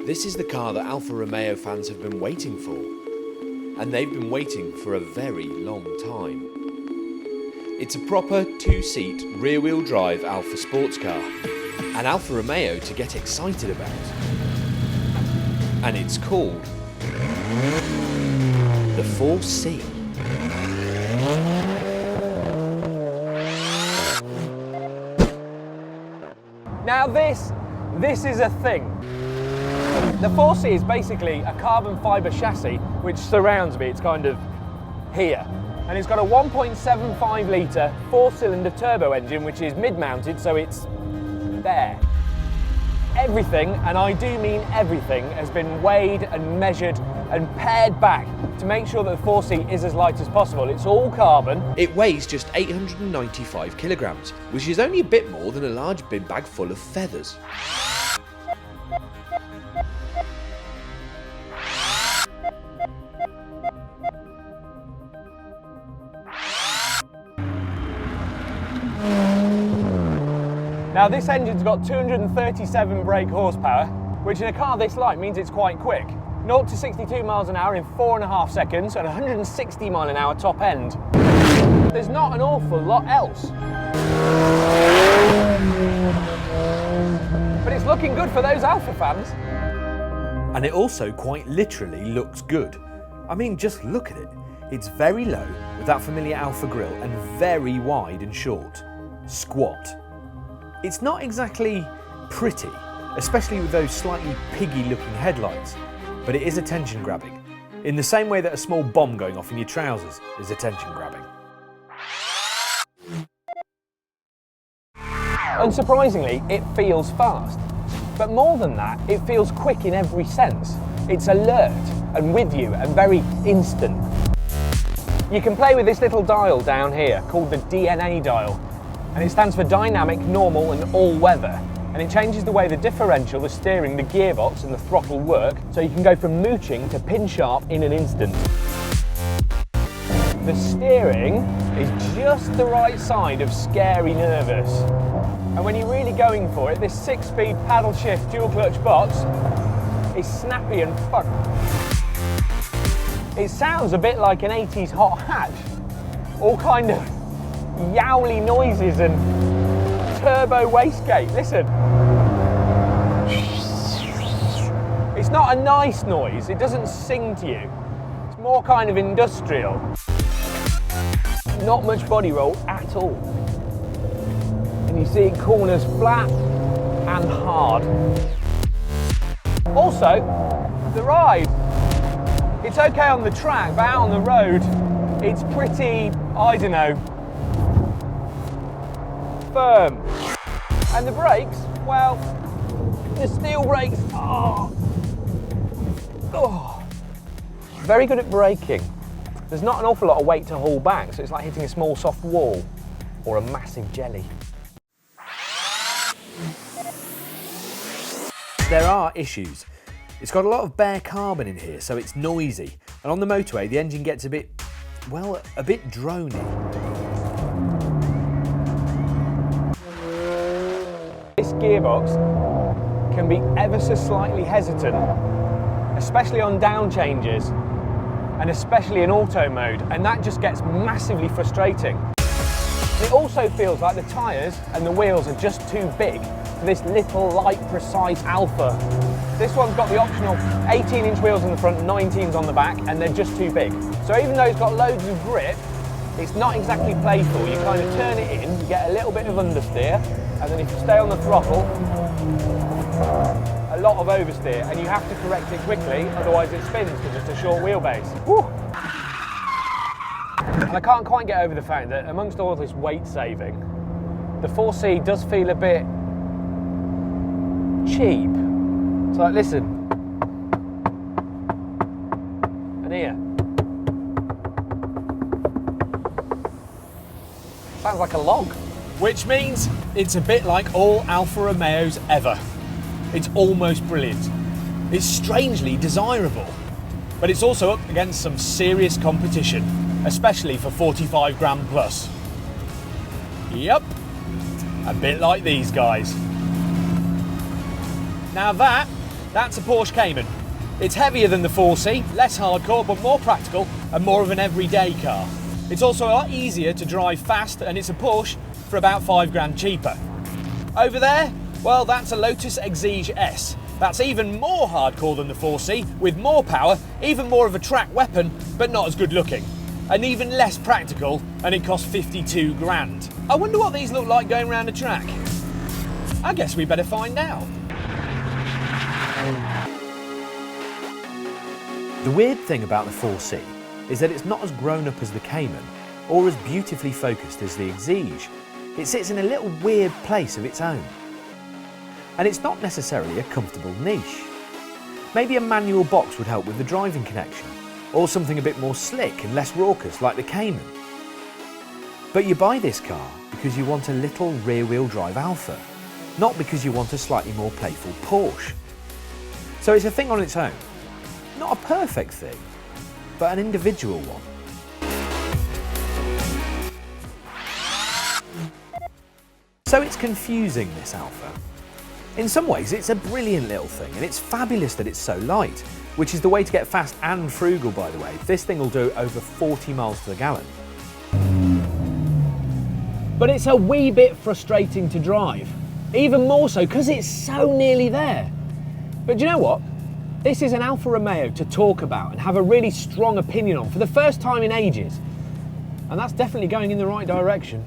This is the car that Alfa Romeo fans have been waiting for. And they've been waiting for a very long time. It's a proper two-seat, rear-wheel drive Alfa sports car. An Alfa Romeo to get excited about. And it's called the 4C. Now this is a thing. The 4C is basically a carbon fibre chassis which surrounds me. It's kind of here. And it's got a 1.75 litre 4-cylinder turbo engine which is mid-mounted, so it's there. Everything, and I do mean everything, has been weighed and measured and pared back to make sure that the 4C is as light as possible. It's all carbon. It weighs just 895 kilograms, which is only a bit more than a large bin bag full of feathers. Now this engine's got 237 brake horsepower, which in a car this light means it's quite quick. 0 to 62 miles an hour in 4.5 seconds and 160 mile an hour top end. There's not an awful lot else. But it's looking good for those Alfa fans. And it also quite literally looks good. I mean, just look at it. It's very low with that familiar Alfa grille and very wide and short. Squat. It's not exactly pretty, especially with those slightly piggy looking headlights, but it is attention grabbing, in the same way that a small bomb going off in your trousers is attention grabbing. Unsurprisingly, it feels fast. But more than that, it feels quick in every sense. It's alert and with you and very instant. You can play with this little dial down here called the DNA dial. And it stands for dynamic, normal and all-weather. And it changes the way the differential, the steering, the gearbox and the throttle work, so you can go from mooching to pin sharp in an instant. The steering is just the right side of scary nervous. And when you're really going for it, this 6-speed paddle shift dual clutch box is snappy and fun. It sounds a bit like an 80s hot hatch. All kind of yowly noises and turbo wastegate. Listen. It's not a nice noise, it doesn't sing to you. It's more kind of industrial. Not much body roll at all. And you see corners flat and hard. Also, the ride. It's okay on the track, but out on the road, it's pretty, I don't know, firm. And the brakes, well, the steel brakes are very good at braking. There's not an awful lot of weight to haul back, so it's like hitting a small soft wall or a massive jelly. There are issues. It's got a lot of bare carbon in here, so it's noisy. And on the motorway, the engine gets a bit drony. This gearbox can be ever so slightly hesitant, especially on down changes and especially in auto mode, and that just gets massively frustrating. It also feels like the tyres and the wheels are just too big for this little light precise Alfa. This one's got the optional 18-inch wheels in the front, 19s on the back, and they're just too big. So even though it's got loads of grip, it's not exactly playful. You kind of turn it in, you get a little bit of understeer, and then if you stay on the throttle, a lot of oversteer, and you have to correct it quickly, otherwise it spins for just a short wheelbase. Woo! And I can't quite get over the fact that amongst all this weight saving, the 4C does feel a bit cheap. So like, listen, and here. Sounds like a log. Which means it's a bit like all Alfa Romeos ever. It's almost brilliant. It's strangely desirable, but it's also up against some serious competition, especially for 45 grand plus. Yep, a bit like these guys. Now that That's a Porsche Cayman. It's heavier than the 4C, less hardcore, but more practical and more of an everyday car. It's also a lot easier to drive fast, and it's a Porsche for about £5 cheaper. Over there, well, that's a Lotus Exige S. That's even more hardcore than the 4C, with more power, even more of a track weapon, but not as good looking. And even less practical, and it costs 52 grand. I wonder what these look like going around a track. I guess we better find out. The weird thing about the 4C is that it's not as grown up as the Cayman or as beautifully focused as the Exige. It sits in a little weird place of its own. And it's not necessarily a comfortable niche. Maybe a manual box would help with the driving connection, or something a bit more slick and less raucous like the Cayman. But you buy this car because you want a little rear-wheel drive Alfa, not because you want a slightly more playful Porsche. So it's a thing on its own. Not a perfect thing, but an individual one. So it's confusing, this Alfa. In some ways it's a brilliant little thing, and it's fabulous that it's so light, which is the way to get fast and frugal, by the way. This thing will do over 40 miles to the gallon. But it's a wee bit frustrating to drive. Even more so because it's so nearly there. But do you know what? This is an Alfa Romeo to talk about and have a really strong opinion on for the first time in ages. And that's definitely going in the right direction.